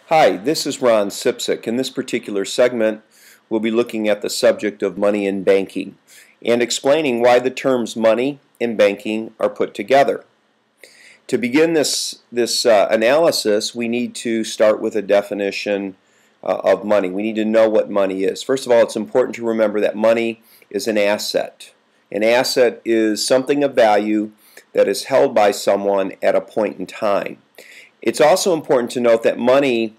Hi, this is Ron Cipcic. In this particular segment, we'll be looking at the subject of money and banking and explaining why the terms money and banking are put together. To begin this analysis, we need to start with a definition of money. We need to know what money is. First of all, it's important to remember that money is an asset. An asset is something of value that is held by someone at a point in time. It's also important to note that money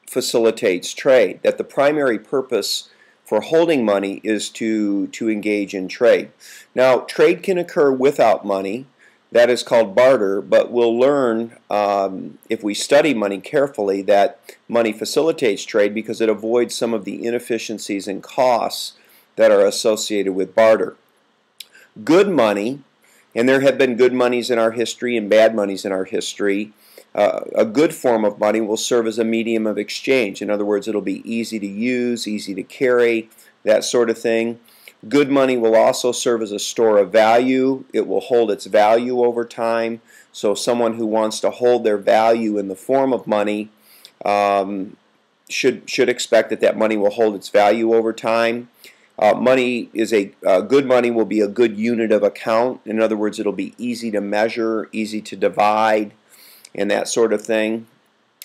facilitates trade, that the primary purpose for holding money is to engage in trade. Now, trade can occur without money. That is called barter, but we'll learn if we study money carefully that money facilitates trade because it avoids some of the inefficiencies and costs that are associated with barter. Good money, and there have been good monies in our history and bad monies in our history. A good form of money will serve as a medium of exchange. In other words, it'll be easy to use, easy to carry, that sort of thing. Good money will also serve as a store of value. It will hold its value over time. So someone who wants to hold their value in the form of money should expect that money will hold its value over time. Good money will be a good unit of account. In other words, it'll be easy to measure, easy to divide, and that sort of thing.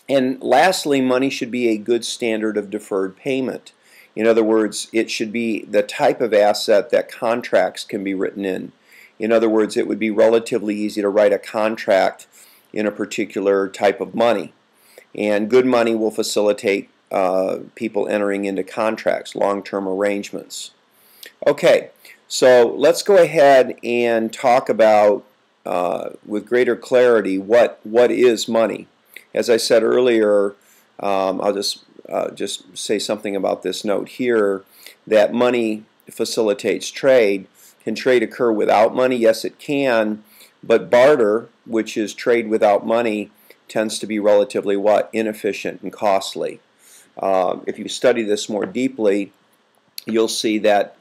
And lastly, money should be a good standard of deferred payment. In other words, it should be the type of asset that contracts can be written in. In other words, it would be relatively easy to write a contract in a particular type of money. And good money will facilitate people entering into contracts, long-term arrangements. Okay, so let's go ahead and talk about with greater clarity what is money. As I said earlier, I'll just say something about this note here, that money facilitates trade. Can trade occur without money? Yes, it can, but barter, which is trade without money, tends to be relatively inefficient and costly. If you study this more deeply, you'll see that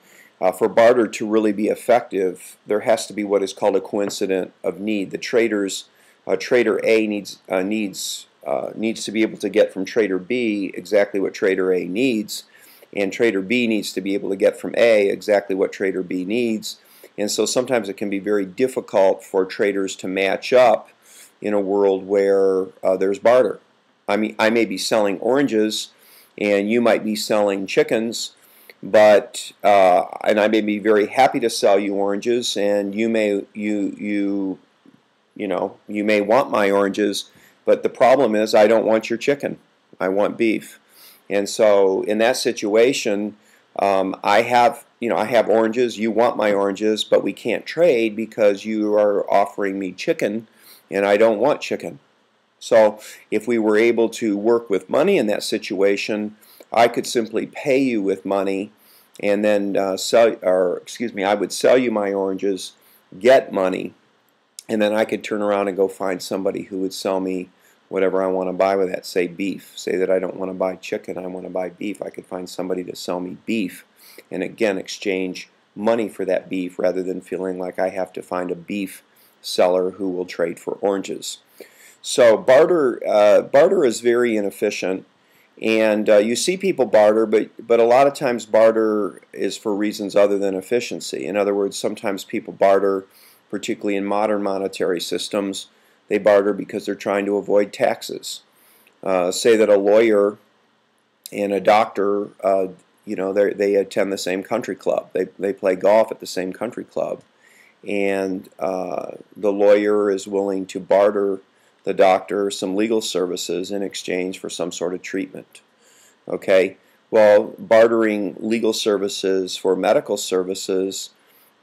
for barter to really be effective, there has to be what is called a coincidence of need. The trader A needs to be able to get from trader B exactly what trader A needs, and trader B needs to be able to get from A exactly what trader B needs. And so sometimes it can be very difficult for traders to match up in a world where there's barter. I mean, I may be selling oranges and you might be selling chickens, but and I may be very happy to sell you oranges, and you may want my oranges, but the problem is I don't want your chicken. I want beef. And so in that situation, I have oranges, you want my oranges, but we can't trade because you are offering me chicken and I don't want chicken. So if we were able to work with money in that situation, I could simply pay you with money and then I would sell you my oranges, get money, and then I could turn around and go find somebody who would sell me whatever I want to buy with that, say beef. Say that I don't want to buy chicken, I want to buy beef. I could find somebody to sell me beef and again exchange money for that beef rather than feeling like I have to find a beef seller who will trade for oranges. So barter is very inefficient, and you see people barter, but a lot of times barter is for reasons other than efficiency. In other words, sometimes people barter, particularly in modern monetary systems, they barter because they're trying to avoid taxes. Say that a lawyer and a doctor, they attend the same country club. They play golf at the same country club, and the lawyer is willing to barter the doctor some legal services in exchange for some sort of treatment. Okay, well, bartering legal services for medical services,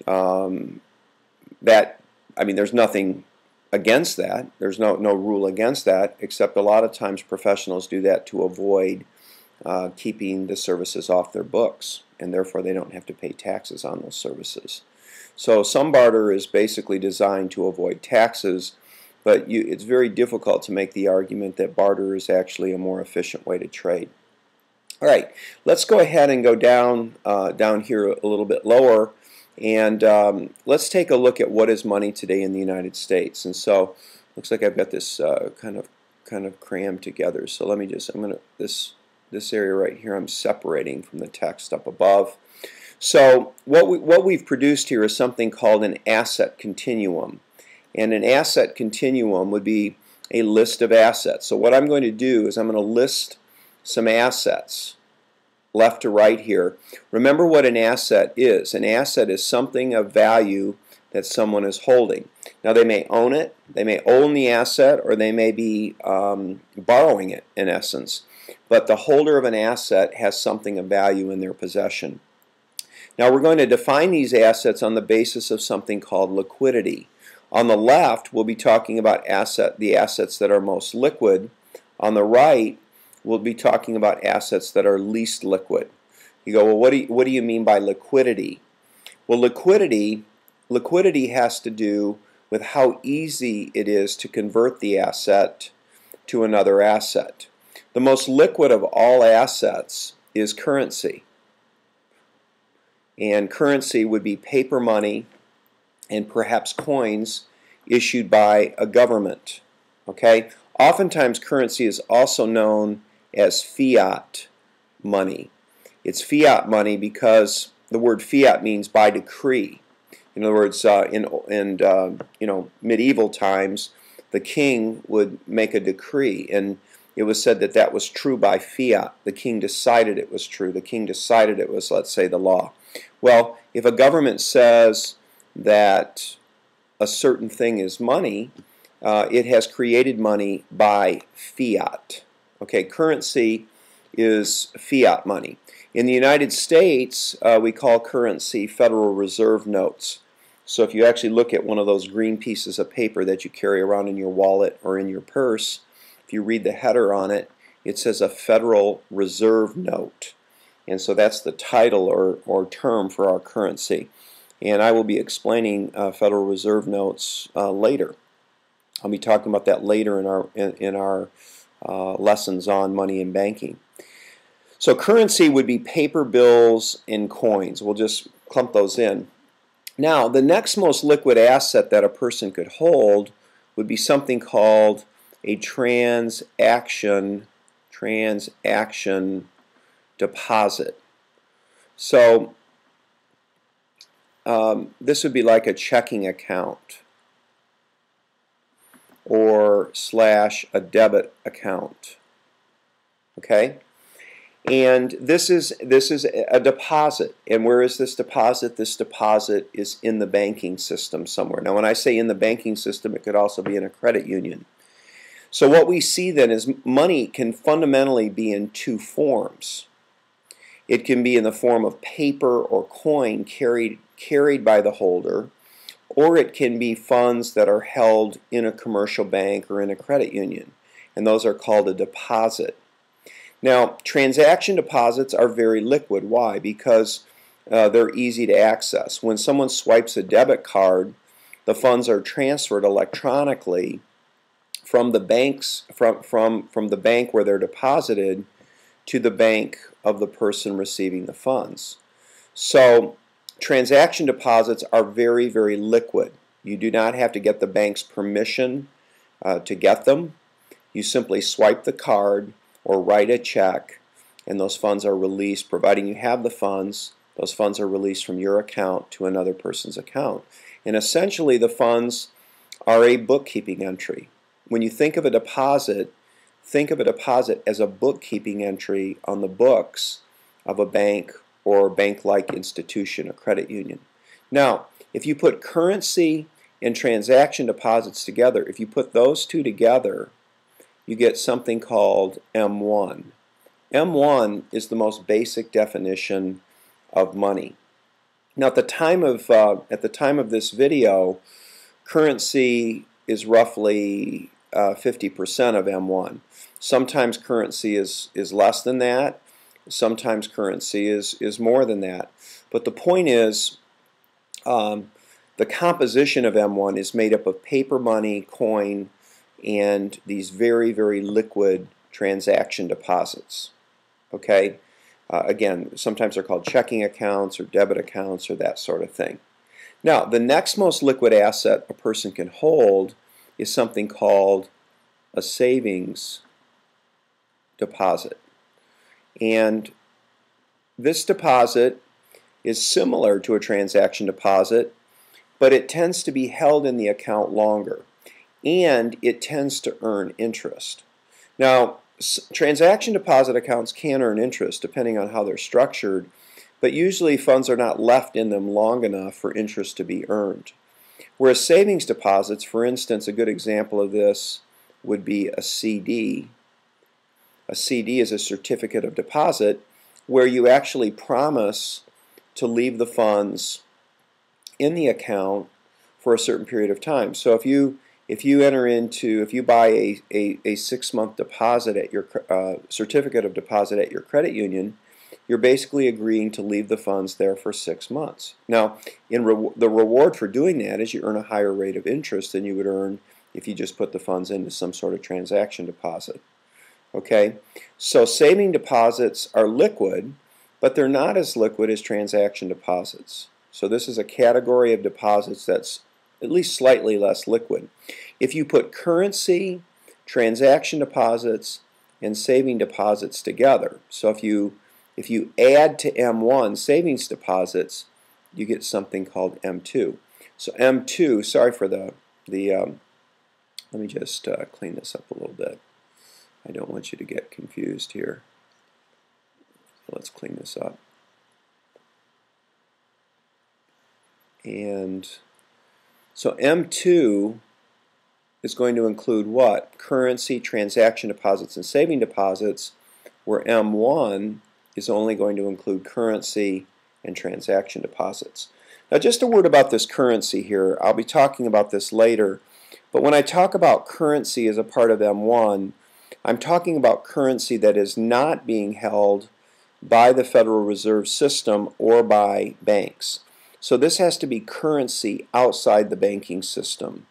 there's nothing against that. There's no rule against that, except a lot of times professionals do that to avoid keeping the services off their books, and therefore they don't have to pay taxes on those services. So some barter is basically designed to avoid taxes, but it's very difficult to make the argument that barter is actually a more efficient way to trade. All right, let's go ahead and go down here a little bit lower, and let's take a look at what is money today in the United States. And so, looks like I've got this kind of kind of crammed together. So let me just, this area right here I'm separating from the text up above. So what we've produced here is something called an asset continuum. And an asset continuum would be a list of assets. So what I'm going to do is I'm going to list some assets left to right here. Remember what an asset is. An asset is something of value that someone is holding. Now they may own it, they may own the asset, or they may be borrowing it in essence. But the holder of an asset has something of value in their possession. Now we're going to define these assets on the basis of something called liquidity. On the left, we'll be talking about the assets that are most liquid. On the right, we'll be talking about assets that are least liquid. You go, well, what do you mean by liquidity? Well, liquidity has to do with how easy it is to convert the asset to another asset. The most liquid of all assets is currency. And currency would be paper money and perhaps coins issued by a government. Okay? Oftentimes currency is also known as fiat money. It's fiat money because the word fiat means by decree. In other words, in medieval times, the king would make a decree, and it was said that that was true by fiat. The king decided it was true. The king decided it was, let's say, the law. Well, if a government says that a certain thing is money, it has created money by fiat. Okay, currency is fiat money. In the United States, we call currency Federal Reserve notes. So if you actually look at one of those green pieces of paper that you carry around in your wallet or in your purse, if you read the header on it, it says a Federal Reserve note. And so that's the title or term for our currency. And I will be explaining Federal Reserve notes later. I'll be talking about that later in our lessons on money and banking. So currency would be paper bills and coins. We'll just clump those in. Now, the next most liquid asset that a person could hold would be something called a transaction deposit. So this would be like a checking account or / a debit account. Okay? And this is a deposit. And where is this deposit? This deposit is in the banking system somewhere. Now when I say in the banking system, it could also be in a credit union. So what we see then is money can fundamentally be in two forms. It can be in the form of paper or coin carried by the holder, or it can be funds that are held in a commercial bank or in a credit union. And those are called a deposit. Now, transaction deposits are very liquid. Why? Because they're easy to access. When someone swipes a debit card, the funds are transferred electronically from the banks from the bank where they're deposited to the bank of the person receiving the funds. So, transaction deposits are very, very liquid. You do not have to get the bank's permission to get them. You simply swipe the card or write a check, and those funds are released. Providing you have the funds, those funds are released from your account to another person's account. And essentially the funds are a bookkeeping entry. When you think of a deposit as a bookkeeping entry on the books of a bank or bank-like institution, a credit union. Now, if you put currency and transaction deposits together, if you put those two together, you get something called M1. M1 is the most basic definition of money. Now, at the time of this video, currency is roughly 50% of M1. Sometimes currency is less than that. Sometimes currency is more than that. But the point is, the composition of M1 is made up of paper money, coin, and these very, very liquid transaction deposits. Okay? Again, sometimes they're called checking accounts or debit accounts or that sort of thing. Now, the next most liquid asset a person can hold is something called a savings deposit. And this deposit is similar to a transaction deposit, but it tends to be held in the account longer, and it tends to earn interest. Now, transaction deposit accounts can earn interest depending on how they're structured, but usually funds are not left in them long enough for interest to be earned. Whereas savings deposits, for instance, a good example of this would be a CD. A CD is a certificate of deposit where you actually promise to leave the funds in the account for a certain period of time. So if you buy a 6-month deposit at your certificate of deposit at your credit union, you're basically agreeing to leave the funds there for 6 months. Now, the reward for doing that is you earn a higher rate of interest than you would earn if you just put the funds into some sort of transaction deposit. Okay, so saving deposits are liquid, but they're not as liquid as transaction deposits. So this is a category of deposits that's at least slightly less liquid. If you put currency, transaction deposits, and saving deposits together, so if you add to M1 savings deposits, you get something called M2. So M2, sorry for let me just clean this up a little bit. I don't want you to get confused here. Let's clean this up. And so M2 is going to include what? Currency, transaction deposits, and saving deposits, where M1 is only going to include currency and transaction deposits. Now, just a word about this currency here. I'll be talking about this later, but when I talk about currency as a part of M1, I'm talking about currency that is not being held by the Federal Reserve System or by banks. So this has to be currency outside the banking system.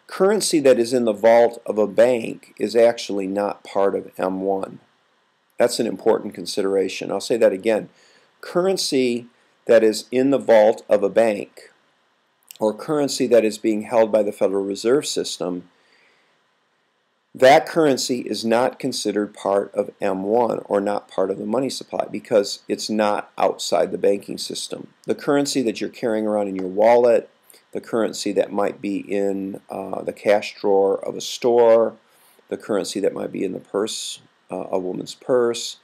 Currency that is in the vault of a bank is actually not part of M1. That's an important consideration. I'll say that again. Currency that is in the vault of a bank, or currency that is being held by the Federal Reserve System, that currency is not considered part of M1 or not part of the money supply because it's not outside the banking system. The currency that you're carrying around in your wallet, the currency that might be in the cash drawer of a store, the currency that might be in the purse, a woman's purse.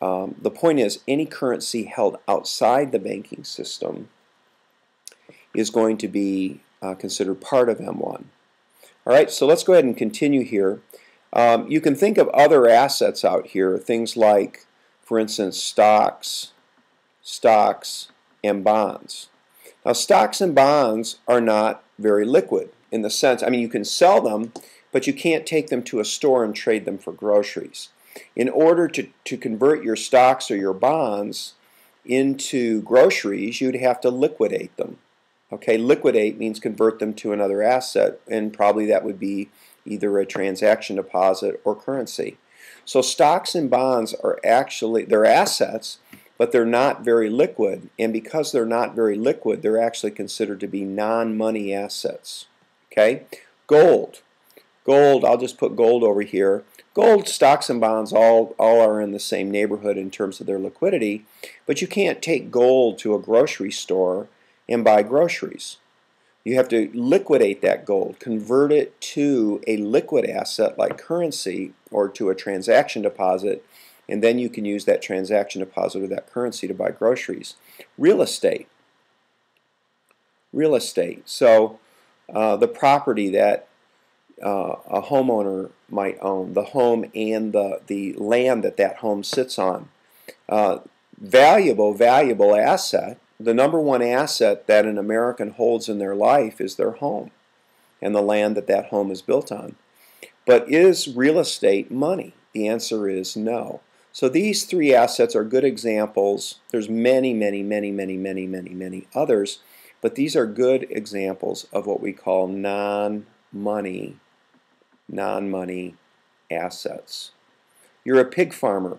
The point is, any currency held outside the banking system is going to be considered part of M1. All right, so let's go ahead and continue here. You can think of other assets out here, things like, for instance, stocks, and bonds. Now, stocks and bonds are not very liquid in the sense, I mean, you can sell them, but you can't take them to a store and trade them for groceries. In order to convert your stocks or your bonds into groceries, you'd have to liquidate them. Okay, liquidate means convert them to another asset, and probably that would be either a transaction deposit or currency. So stocks and bonds are actually, they're assets, but they're not very liquid, and because they're not very liquid, they're actually considered to be non-money assets. Okay, gold. Gold, I'll just put gold over here. Gold, stocks, and bonds all are in the same neighborhood in terms of their liquidity, but you can't take gold to a grocery store and buy groceries. You have to liquidate that gold, convert it to a liquid asset like currency or to a transaction deposit, and then you can use that transaction deposit or that currency to buy groceries. Real estate. Real estate. So the property that a homeowner might own, the home and the land that that home sits on. Valuable asset. The number one asset that an American holds in their life is their home and the land that that home is built on. But is real estate money? The answer is no. So these three assets are good examples. There's many others, but these are good examples of what we call non-money assets. You're a pig farmer.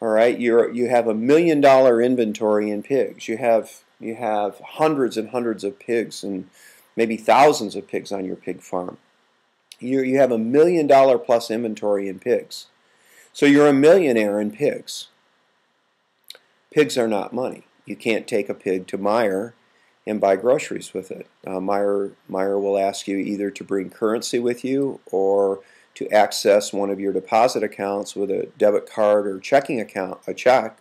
All right, you have $1 million inventory in pigs. You have hundreds and hundreds of pigs and maybe thousands of pigs on your pig farm. You have $1 million plus inventory in pigs. So you're a millionaire in pigs. Pigs are not money. You can't take a pig to Meijer and buy groceries with it. Meijer will ask you either to bring currency with you or to access one of your deposit accounts with a debit card or checking account, a check,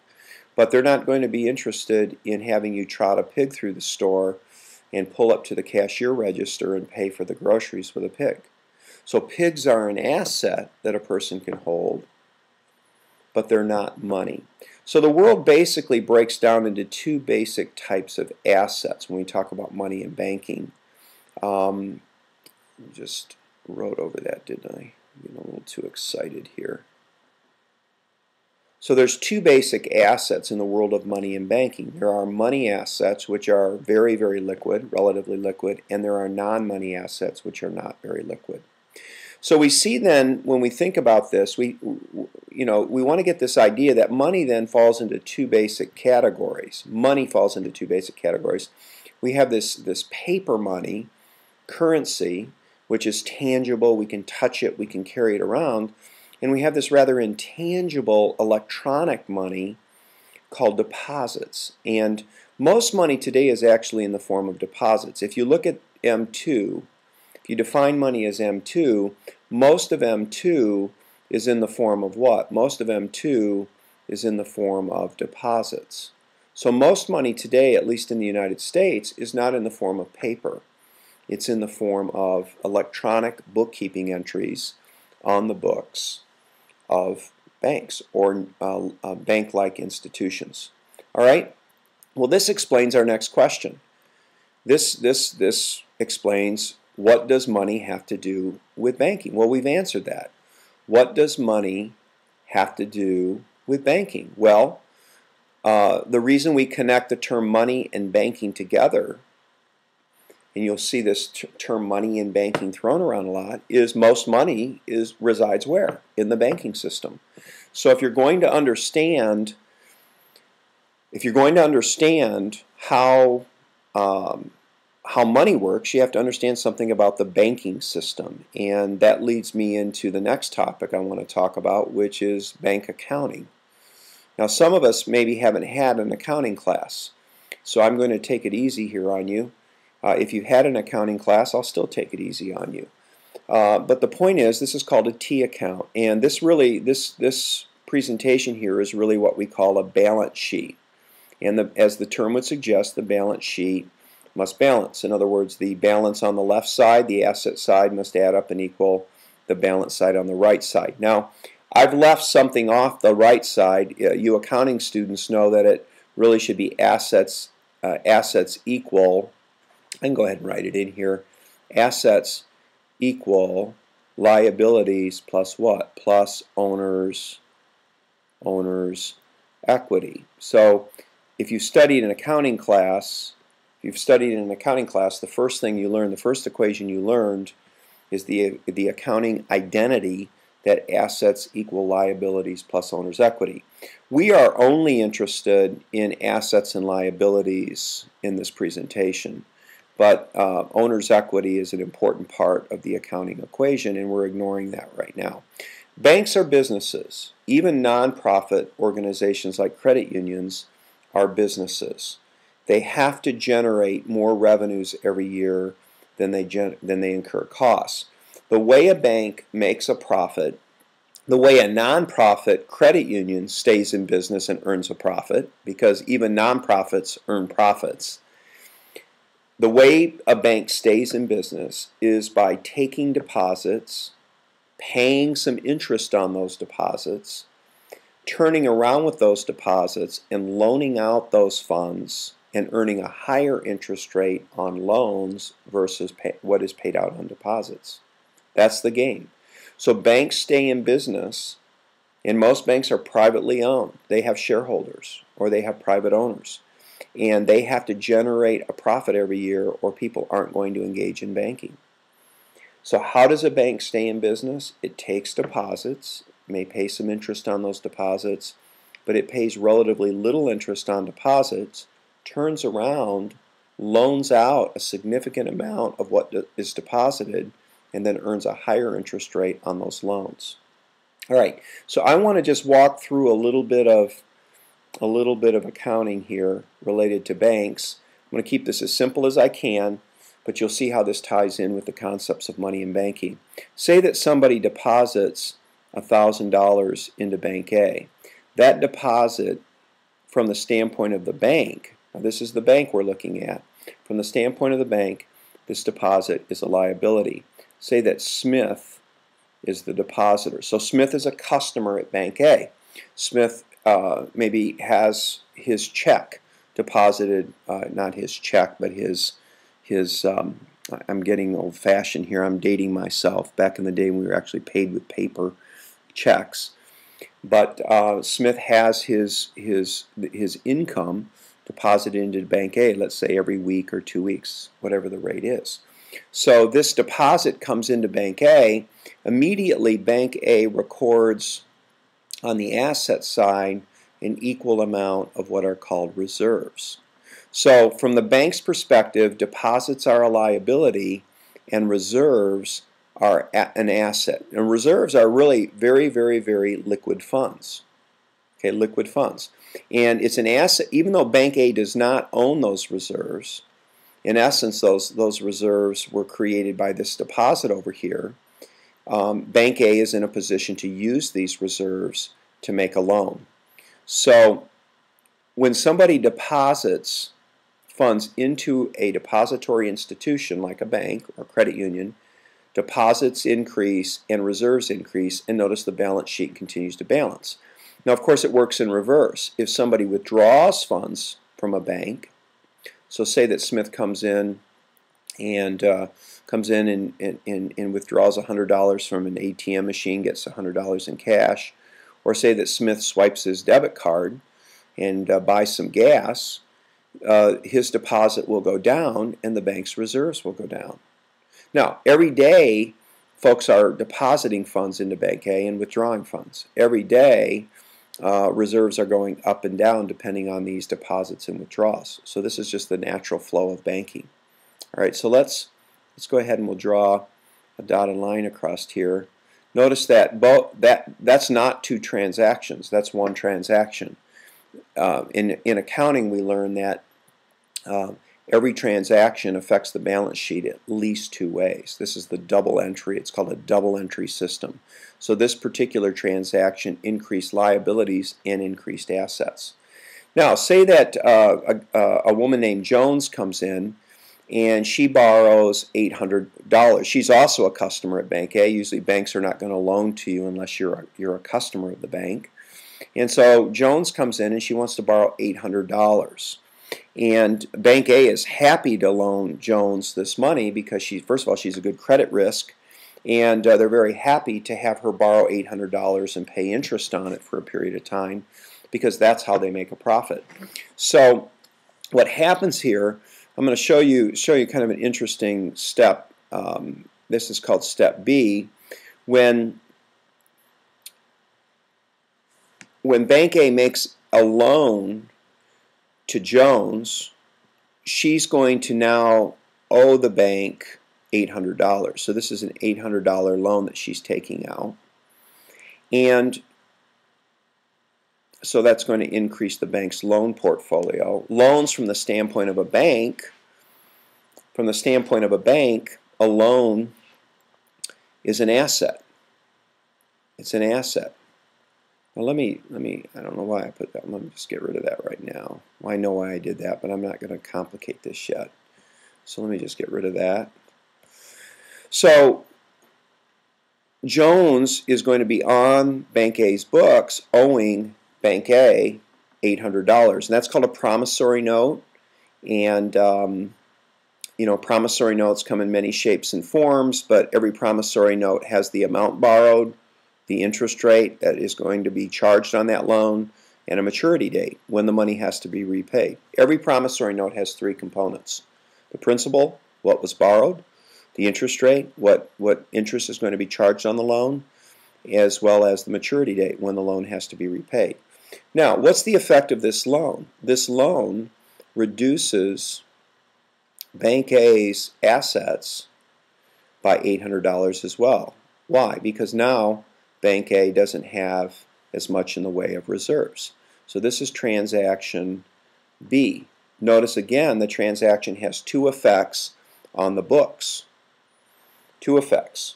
but they're not going to be interested in having you trot a pig through the store and pull up to the cashier register and pay for the groceries with a pig. So pigs are an asset that a person can hold, but they're not money. So the world basically breaks down into two basic types of assets when we talk about money and banking. Just wrote over that, didn't I? I'm getting a little too excited here. So there's two basic assets in the world of money and banking. There are money assets, which are very, very liquid, relatively liquid, and there are non-money assets, which are not very liquid. So we see then, when we think about this, we want to get this idea that money then falls into two basic categories. Money falls into two basic categories. We have this paper money, currency, which is tangible, we can touch it, we can carry it around, and we have this rather intangible electronic money called deposits. And most money today is actually in the form of deposits. If you look at M2, if you define money as M2, most of M2 is in the form of what? Most of M2 is in the form of deposits. So most money today, at least in the United States, is not in the form of paper. It's in the form of electronic bookkeeping entries on the books of banks or bank-like institutions. All right? Well, this explains our next question. This explains, what does money have to do with banking? Well, we've answered that. What does money have to do with banking? Well, the reason we connect the term money and banking together, and you'll see this term money and banking thrown around a lot, is most money resides where? In the banking system. So if you're going to understand how money works, you have to understand something about the banking system. And that leads me into the next topic I want to talk about, which is bank accounting. Now, some of us maybe haven't had an accounting class, so I'm going to take it easy here on you. If you had an accounting class, I'll still take it easy on you. But the point is, this is called a T account, and this presentation here is really what we call a balance sheet. And as the term would suggest, the balance sheet must balance. In other words, the balance on the left side, the asset side, must add up and equal the balance side on the right side. Now, I've left something off the right side. You accounting students know that it really should be assets equal. I can go ahead and write it in here. Assets equal liabilities plus what? Plus owner's equity. So if you studied an accounting class, the first thing you learned, the first equation you learned is the accounting identity that assets equal liabilities plus owner's equity. We are only interested in assets and liabilities in this presentation, but owner's equity is an important part of the accounting equation, and we're ignoring that right now. Banks are businesses. Even nonprofit organizations like credit unions are businesses. They have to generate more revenues every year than they incur costs. The way a bank makes a profit, the way a nonprofit credit union stays in business and earns a profit, because even nonprofits earn profits, the way a bank stays in business is by taking deposits, paying some interest on those deposits, turning around with those deposits and loaning out those funds and earning a higher interest rate on loans versus what is paid out on deposits. That's the game. So banks stay in business, and most banks are privately owned. They have shareholders or they have private owners, and they have to generate a profit every year or people aren't going to engage in banking. So how does a bank stay in business? It takes deposits, may pay some interest on those deposits, but it pays relatively little interest on deposits, turns around, loans out a significant amount of what is deposited, and then earns a higher interest rate on those loans. All right, so I want to just walk through a little bit of accounting here related to banks. I'm going to keep this as simple as I can, but you'll see how this ties in with the concepts of money and banking. Say that somebody deposits $1,000 into Bank A. That deposit, from the standpoint of the bank, now this is the bank we're looking at, from the standpoint of the bank, this deposit is a liability. Say that Smith is the depositor. So Smith is a customer at Bank A. Smith maybe has his check deposited, not his check, but his I'm getting old-fashioned here. I'm dating myself. Back in the day, we were actually paid with paper checks. But Smith has his income deposited into Bank A, let's say every week or 2 weeks, whatever the rate is. So this deposit comes into Bank A. Immediately, Bank A records on the asset side an equal amount of what are called reserves. So from the bank's perspective, deposits are a liability and reserves are an asset. And reserves are really very, very, very liquid funds. Okay, liquid funds. And it's an asset, even though Bank A does not own those reserves. In essence, those reserves were created by this deposit over here. Bank A is in a position to use these reserves to make a loan. So when somebody deposits funds into a depository institution like a bank or credit union, deposits increase and reserves increase, and notice the balance sheet continues to balance. Now, of course, it works in reverse. If somebody withdraws funds from a bank, so say that Smith comes in and withdraws $100 from an ATM machine, gets $100 in cash, or say that Smith swipes his debit card and buys some gas, his deposit will go down and the bank's reserves will go down. Now, every day, folks are depositing funds into Bank A and withdrawing funds. Every day, reserves are going up and down depending on these deposits and withdrawals. So this is just the natural flow of banking. All right, so let's go ahead and we'll draw a dotted line across here. Notice that that's not two transactions. That's one transaction. In accounting, we learn that every transaction affects the balance sheet at least two ways. This is the double entry. It's called a double entry system. So this particular transaction increased liabilities and increased assets. Now, say that a woman named Jones comes in and she borrows $800. She's also a customer at Bank A. Usually banks are not going to loan to you unless you're a customer of the bank. And so Jones comes in and she wants to borrow $800. And Bank A is happy to loan Jones this money because first of all, she's a good credit risk, and they're very happy to have her borrow $800 and pay interest on it for a period of time because that's how they make a profit. So what happens here, I'm going to show you kind of an interesting step. This is called step B. When Bank A makes a loan to Jones, she's going to now owe the bank $800. So this is an $800 loan that she's taking out. And so that's going to increase the bank's loan portfolio. Loans from the standpoint of a bank, a loan is an asset. It's an asset. Well, let me, I don't know why I put that. Let me just get rid of that right now. Well, I know why I did that, but I'm not going to complicate this yet. So let me just get rid of that. So Jones is going to be on Bank A's books owing Bank A $800. And that's called a promissory note. And, you know, promissory notes come in many shapes and forms, but every promissory note has the amount borrowed, the interest rate that is going to be charged on that loan, and a maturity date when the money has to be repaid. Every promissory note has three components: the principal, what was borrowed; the interest rate, what interest is going to be charged on the loan; as well as the maturity date when the loan has to be repaid. Now, what's the effect of this loan? This loan reduces Bank A's assets by $800 as well. Why? Because now Bank A doesn't have as much in the way of reserves. So this is transaction B. Notice again the transaction has two effects on the books. Two effects.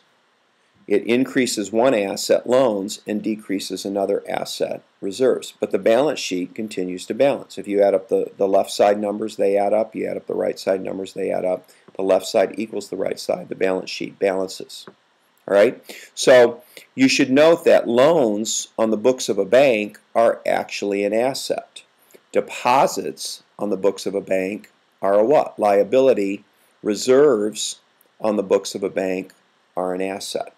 It increases one asset, loans, and decreases another asset, reserves. But the balance sheet continues to balance. If you add up the left side numbers, they add up. You add up the right side numbers, they add up. The left side equals the right side. The balance sheet balances. All right? So you should note that loans on the books of a bank are actually an asset. Deposits on the books of a bank are a what? Liability. Reserves on the books of a bank are an asset.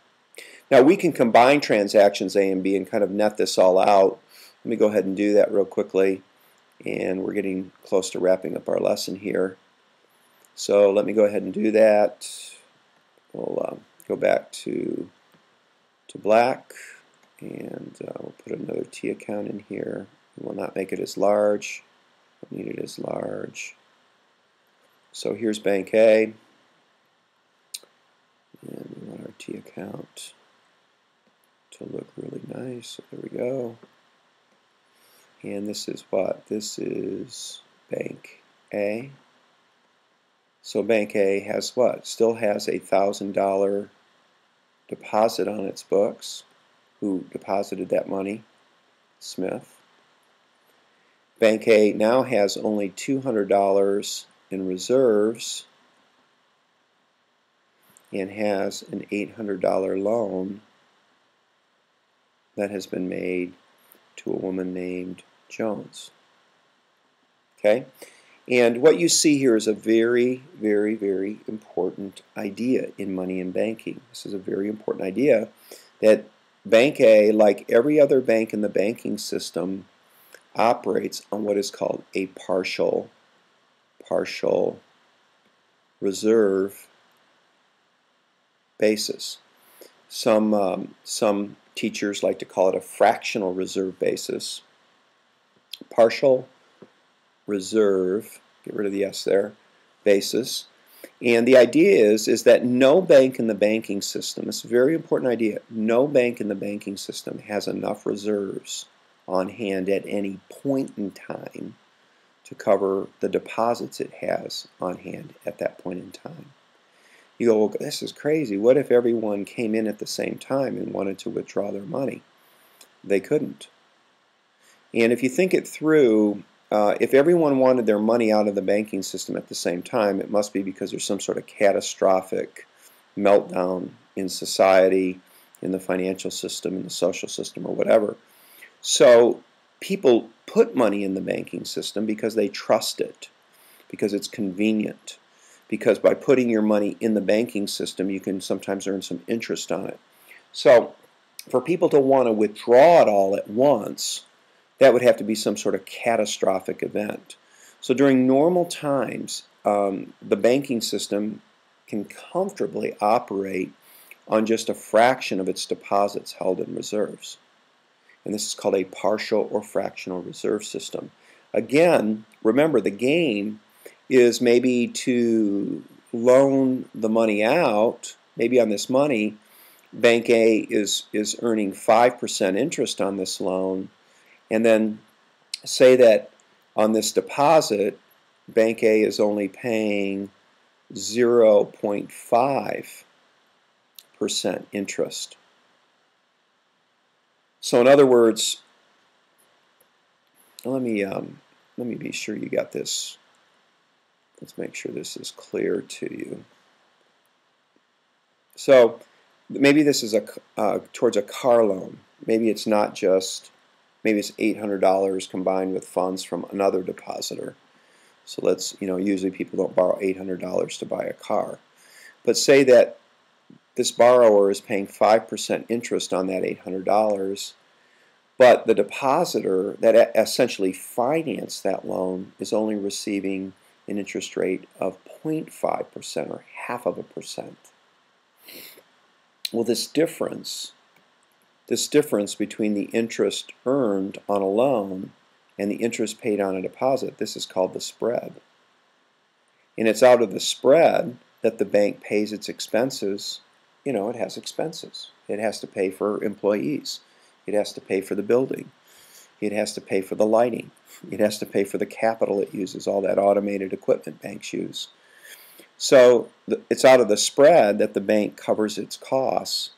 Now we can combine transactions A and B and kind of net this all out. Let me go ahead and do that real quickly, and we're getting close to wrapping up our lesson here. So let me go ahead and do that. We'll go back to black, and we'll put another T account in here. We'll not make it as large. We'll need it as large. So here's Bank A, and we want our T account to look really nice. So there we go. And this is what? This is Bank A. So Bank A has what? Still has a $1,000 deposit on its books. Who deposited that money? Smith. Bank A now has only $200 in reserves and has an $800 loan that has been made to a woman named Jones. Okay? And what you see here is a very, very, very important idea in money and banking. This is a very important idea that Bank A, like every other bank in the banking system, operates on what is called a partial reserve basis. Some teachers like to call it a fractional reserve basis. Partial reserve, get rid of the S there, basis. And the idea is that no bank in the banking system, it's a very important idea, no bank in the banking system has enough reserves on hand at any point in time to cover the deposits it has on hand at that point in time. You go, well, this is crazy. What if everyone came in at the same time and wanted to withdraw their money? They couldn't. And if you think it through, if everyone wanted their money out of the banking system at the same time, it must be because there's some sort of catastrophic meltdown in society, in the financial system, in the social system, or whatever. So people put money in the banking system because they trust it, because it's convenient, because by putting your money in the banking system, you can sometimes earn some interest on it. So for people to want to withdraw it all at once, that would have to be some sort of catastrophic event. So during normal times, the banking system can comfortably operate on just a fraction of its deposits held in reserves. And this is called a partial or fractional reserve system. Again, remember the game is maybe to loan the money out. Maybe on this money, Bank A is earning 5% interest on this loan, and then say that on this deposit, Bank A is only paying 0.5% interest. So in other words, let me be sure you got this. Let's make sure this is clear to you. So maybe this is towards a car loan. Maybe it's not just, maybe it's $800 combined with funds from another depositor. So let's, usually people don't borrow $800 to buy a car. But say that this borrower is paying 5% interest on that $800, but the depositor that essentially financed that loan is only receiving an interest rate of 0.5% or 0.5%. Well, this difference between the interest earned on a loan and the interest paid on a deposit, this is called the spread. And it's out of the spread that the bank pays its expenses, you know, it has expenses. It has to pay for employees. It has to pay for the building. It has to pay for the lighting. It has to pay for the capital it uses, all that automated equipment banks use. So it's out of the spread that the bank covers its costs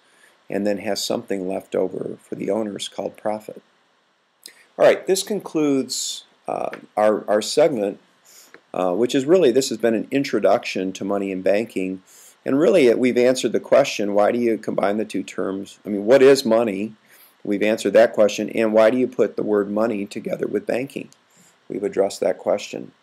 and then has something left over for the owners called profit. All right, this concludes our segment, which is really, this has been an introduction to money and banking. And really, we've answered the question, why do you combine the two terms? I mean, what is money? We've answered that question. And why do you put the word money together with banking? We've addressed that question.